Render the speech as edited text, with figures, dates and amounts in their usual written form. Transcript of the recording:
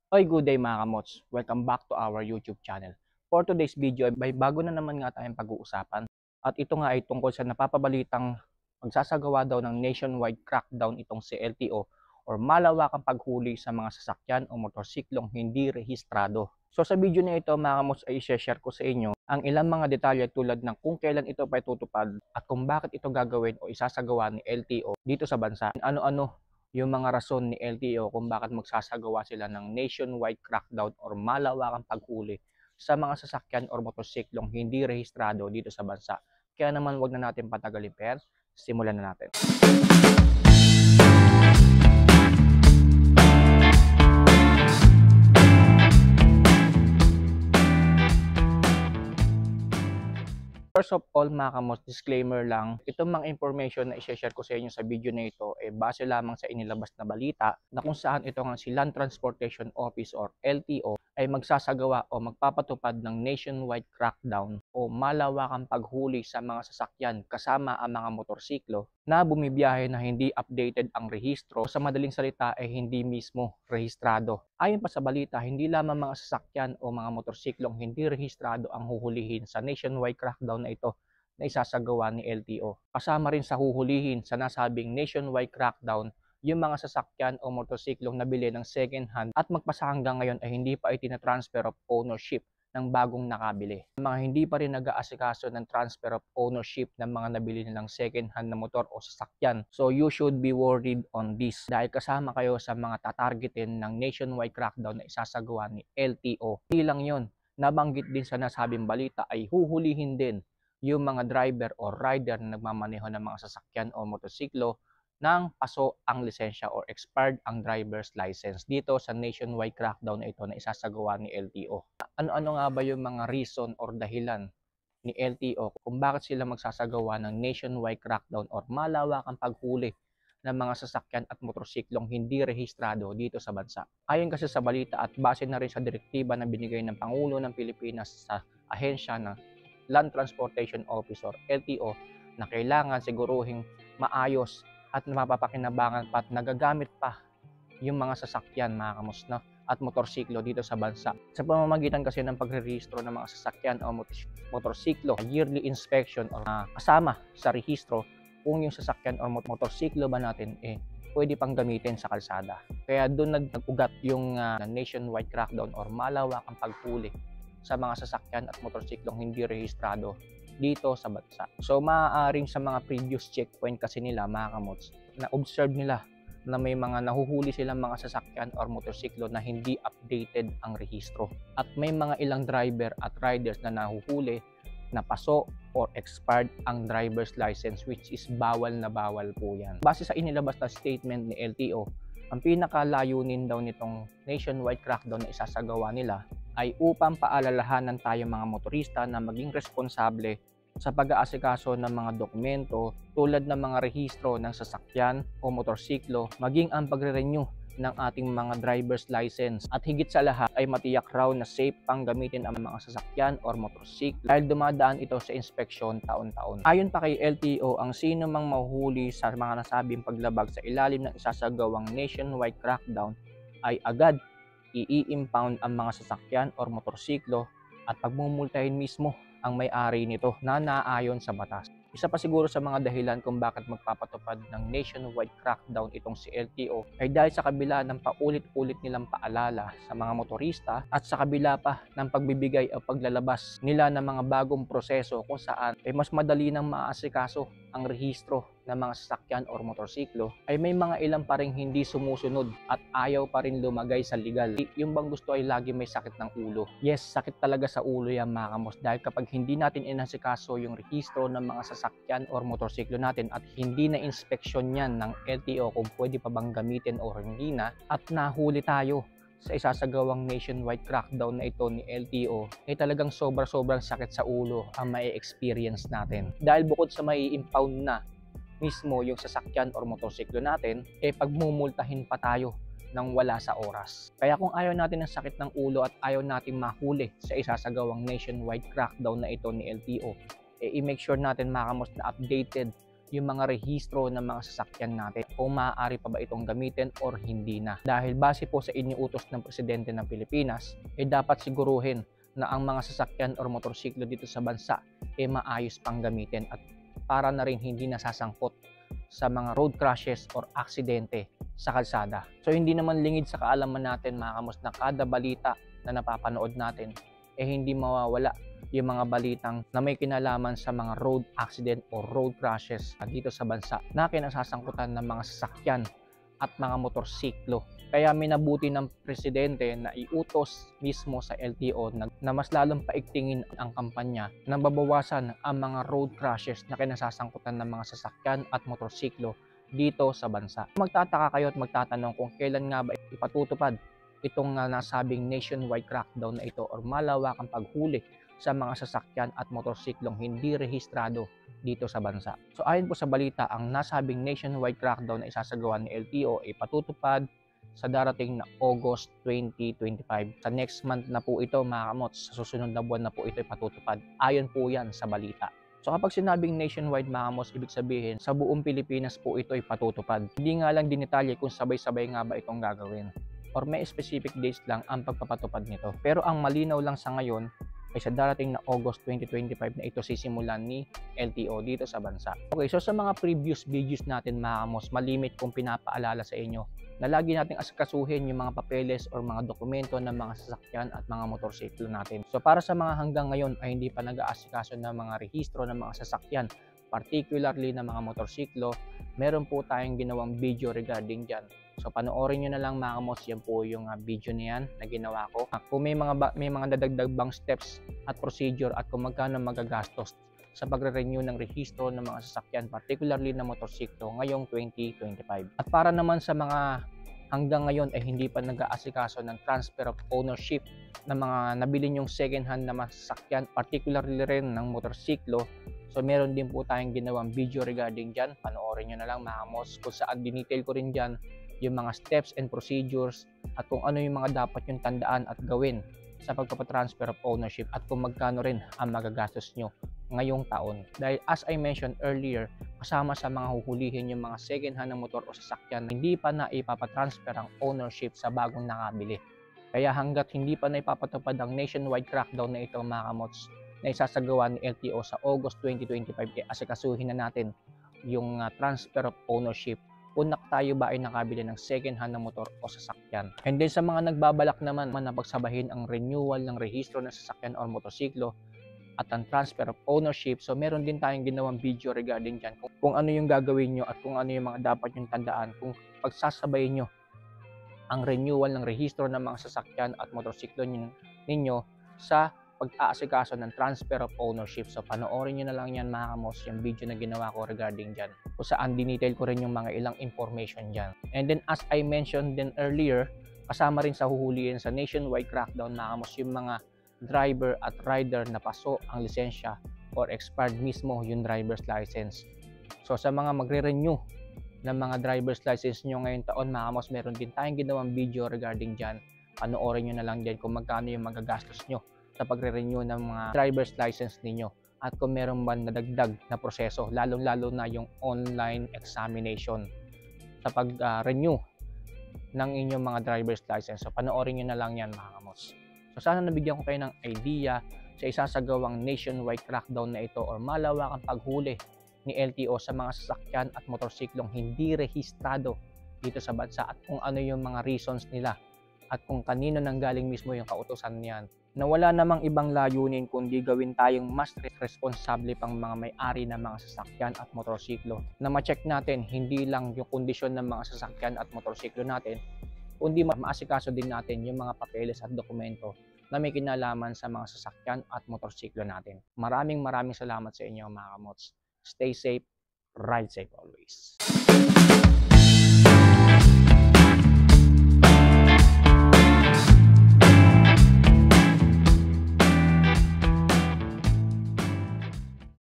Oy, good day mga kamots. Welcome back to our YouTube channel. For today's video, may bago na naman nga tayong pag-uusapan. At ito nga ay tungkol sa napapabalitang magsasagawa daw ng nationwide crackdown itong si LTO or malawakang paghuli sa mga sasakyan o motorsiklong hindi rehistrado. So sa video na ito mga kamots ay i-share ko sa inyo ang ilang mga detalye tulad ng kung kailan ito pa tutupad at kung bakit ito gagawin o isasagawa ni LTO dito sa bansa. Ano-ano yung mga rason ni LTO kung bakit magsasagawa sila ng nationwide crackdown or malawakang paghuli sa mga sasakyan or motorsiklong hindi rehistrado dito sa bansa. Kaya naman wag na natin patagalin pa, simulan na natin. First of all mga kamos, disclaimer lang, itong mga information na i-share ko sa inyo sa video na ito ay base lamang sa inilabas na balita na kung saan ito nga si Land Transportation Office or LTO ay magsasagawa o magpapatupad ng nationwide crackdown o malawakang paghuli sa mga sasakyan kasama ang mga motorsiklo na bumibiyahe na hindi updated ang rehistro, sa madaling salita ay hindi mismo rehistrado. Ayon pa sa balita, hindi lamang mga sasakyan o mga motorsiklong hindi rehistrado ang huhulihin sa nationwide crackdown na ito na isasagawa ni LTO. Kasama rin sa huhulihin sa nasabing nationwide crackdown yung mga sasakyan o motorsiklong nabili ng second hand at magpasa hanggang ngayon ay hindi pa itina-transfer of ownership ng bagong nakabili. Mga hindi pa rin nag-aasikaso ng transfer of ownership ng mga nabili nilang second hand na motor o sasakyan. So you should be worried on this dahil kasama kayo sa mga tatargetin ng nationwide crackdown na isasagawa ni LTO. Hindi lang yun, nabanggit din sa nasabing balita ay huhulihin din yung mga driver o rider na nagmamaneho ng mga sasakyan o motorsiklo nang paso ang lisensya or expired ang driver's license dito sa nationwide crackdown na ito na isasagawa ni LTO. Ano-ano nga ba yung mga reason or dahilan ni LTO kung bakit sila magsasagawa ng nationwide crackdown or malawakang paghuli ng mga sasakyan at motorsiklong hindi rehistrado dito sa bansa? Ayon kasi sa balita at base na rin sa direktiba na binigay ng Pangulo ng Pilipinas sa ahensya ng Land Transportation Office or LTO na kailangan siguruhing maayos at mapapakinabangan pa at nagagamit pa yung mga sasakyan mga kamos na at motorsiklo dito sa bansa. Sa pamamagitan kasi ng pagre-rehistro ng mga sasakyan o motorsiklo, yearly inspection o kasama sa rehistro kung yung sasakyan o motorsiklo ba natin pwede pang gamitin sa kalsada. Kaya doon nag-ugat yung nationwide crackdown or malawakang paghuli sa mga sasakyan at motorsiklong hindi rehistrado dito sa bansa. So maaaring sa mga previous checkpoint kasi nila mga kamots, na-observe nila na may mga nahuhuli silang mga sasakyan or motorsiklo na hindi updated ang rehistro. At may mga ilang driver at riders na nahuhuli na paso or expired ang driver's license, which is bawal na bawal po yan. Base sa inilabas na statement ni LTO, ang pinakalayunin daw nitong nationwide crackdown na isasagawa nila ay upang paalalahanan tayo mga motorista na maging responsable sa pag-aasikaso ng mga dokumento tulad ng mga rehistro ng sasakyan o motorsiklo, maging ang pagre-renew ng ating mga driver's license at higit sa lahat ay matiyak raw na safe pang gamitin ang mga sasakyan or motorsiklo dahil dumadaan ito sa inspeksyon taon-taon. Ayon pa kay LTO, ang sino mang mahuhuli sa mga nasabing paglabag sa ilalim ng isasagawang nationwide crackdown ay agad i-impound ang mga sasakyan or motorsiklo at pagmumultahin mismo ang may-ari nito na naayon sa batas. Isa pa siguro sa mga dahilan kung bakit magpapatupad ng nationwide crackdown itong si LTO ay dahil sa kabila ng paulit-ulit nilang paalala sa mga motorista at sa kabila pa ng pagbibigay o paglalabas nila ng mga bagong proseso kung saan ay mas madali nang maaasikaso ang rehistro ng mga sasakyan or motorsiklo, ay may mga ilang pa rin hindi sumusunod at ayaw pa rin lumagay sa legal. Yung bang gusto ay lagi may sakit ng ulo. Yes, sakit talaga sa ulo yan mga kamos dahil kapag hindi natin inasikaso yung rehistro ng mga sasakyan or motorsiklo natin at hindi na inspeksyon yan ng LTO kung pwede pa bang gamitin o hindi na at nahuli tayo sa isasagawang nationwide crackdown na ito ni LTO ay talagang sobrang sakit sa ulo ang mai-experience natin. Dahil bukod sa mai-impound na mismo yung sasakyan or motorsiklo natin, pagmumultahin pa tayo nang wala sa oras. Kaya kung ayaw natin ng sakit ng ulo at ayaw natin mahuli sa isasagawang nationwide crackdown na ito ni LTO, i-make sure natin makamos na updated yung mga rehistro ng mga sasakyan natin kung maaari pa ba itong gamitin or hindi na. Dahil base po sa iniutos ng Presidente ng Pilipinas, dapat siguruhin na ang mga sasakyan or motorsiklo dito sa bansa maayos pang gamitin at para na rin hindi nasasangkot sa mga road crashes or aksidente sa kalsada. So hindi naman lingid sa kaalaman natin mga kamos na kada balita na napapanood natin hindi mawawala yung mga balitang na may kinalaman sa mga road accident o road crashes dito sa bansa na kinasasangkutan ng mga sasakyan at mga motorsiklo. Kaya minabuti ng Presidente na iutos mismo sa LTO na mas lalong paigtingin ang kampanya na babawasan ang mga road crashes na kinasasangkutan ng mga sasakyan at motorsiklo dito sa bansa. Magtataka kayo at magtatanong kung kailan nga ba ipatutupad itong nasabing nationwide crackdown na ito or malawakang paghuli sa mga sasakyan at motorsiklong hindi rehistrado dito sa bansa. So ayon po sa balita, ang nasabing nationwide crackdown na isasagawa ni LTO ay patutupad sa darating na August 2025. Sa next month na po ito mga kamots, sa susunod na buwan na po ito ay patutupad. Ayon po yan sa balita. So kapag sinabing nationwide mga kamots, ibig sabihin sa buong Pilipinas po ito ay patutupad. Hindi nga lang dinitalye kung sabay-sabay nga ba itong gagawin or may specific dates lang ang pagpapatupad nito. Pero ang malinaw lang sa ngayon ay sa darating na August 2025 na ito sisimulan ni LTO dito sa bansa. Okay, so sa mga previous videos natin mga kamos, malimit kung pinapaalala sa inyo na lagi nating asikasuhin yung mga papeles or mga dokumento ng mga sasakyan at mga motorsiklo natin. So para sa mga hanggang ngayon ay hindi pa nag-aasikaso ng mga rehistro ng mga sasakyan, particularly ng mga motorsiklo, meron po tayong ginawang video regarding dyan. So panoorin nyo na lang mga kamos, yan po yung video na yan na ginawa ko. Kung may mga dadagdag bang steps at procedure at kung magkano magagastos sa pagre-renew ng rehistro ng mga sasakyan, particularly na motorsiklo ngayong 2025. At para naman sa mga hanggang ngayon ay hindi pa nag-aasikaso ng transfer of ownership ng mga nabili nyong second hand na sasakyan, particularly rin ng motorsiklo. So meron din po tayong ginawang video regarding dyan. Panoorin nyo na lang mga kamos kung saan dinetail ko rin dyan yung mga steps and procedures at kung ano yung mga dapat yung tandaan at gawin sa pagpapatransfer of ownership at kung magkano rin ang magagastos nyo ngayong taon. Dahil as I mentioned earlier, kasama sa mga huhulihin yung mga second hand na motor o sasakyan na hindi pa na ipapatransfer ang ownership sa bagong nakabili. Kaya hanggat hindi pa na ipapatupad ang nationwide crackdown na ito mga kamots na isasagawa ni LTO sa August 2025, asikasuhin na natin yung transfer of ownership kung tayo ba ay nakabili ng second hand na motor o sasakyan. And then sa mga nagbabalak naman na pagsabahin ang renewal ng rehistro ng sasakyan o motorsiklo at ang transfer of ownership, so meron din tayong ginawang video regarding dyan kung ano yung gagawin nyo at kung ano yung mga dapat yung tandaan kung pagsasabayin nyo ang renewal ng rehistro ng mga sasakyan at motorsiklo ninyo sa pag-aasikaso ng transfer of ownership. So panoorin nyo na lang yan mga kamos, yung video na ginawa ko regarding dyan kung saan dinetail ko rin yung mga ilang information dyan. And then as I mentioned then earlier, kasama rin sa huhulihin sa nationwide crackdown mga kamos yung mga driver at rider na paso ang lisensya or expired mismo yung driver's license. So sa mga magre-renew ng mga driver's license nyo ngayong taon mga kamos, meron din tayong ginawang video regarding dyan. Panoorin nyo na lang dyan kung magkano yung magagastos nyo sa pagre-renew ng mga driver's license ninyo at kung meron ba nadagdag na proseso, lalong-lalo na yung online examination sa pag-renew ng inyong mga driver's license. So panoorin nyo na lang yan mga kamos. So sana nabigyan ko kayo ng idea sa isasagawang nationwide crackdown na ito or malawakang paghuli ni LTO sa mga sasakyan at motorsiklong hindi rehistrado dito sa bansa at kung ano yung mga reasons nila at kung kanino nanggaling mismo yung kautusan niyan, na wala namang ibang layunin kundi gawin tayong mas responsable pang mga may-ari ng mga sasakyan at motorsiklo, na ma-check natin hindi lang yung kondisyon ng mga sasakyan at motorsiklo natin, kundi maasikaso din natin yung mga papeles at dokumento na may kinalaman sa mga sasakyan at motorsiklo natin. Maraming salamat sa inyo mga kamots. Stay safe, ride safe always.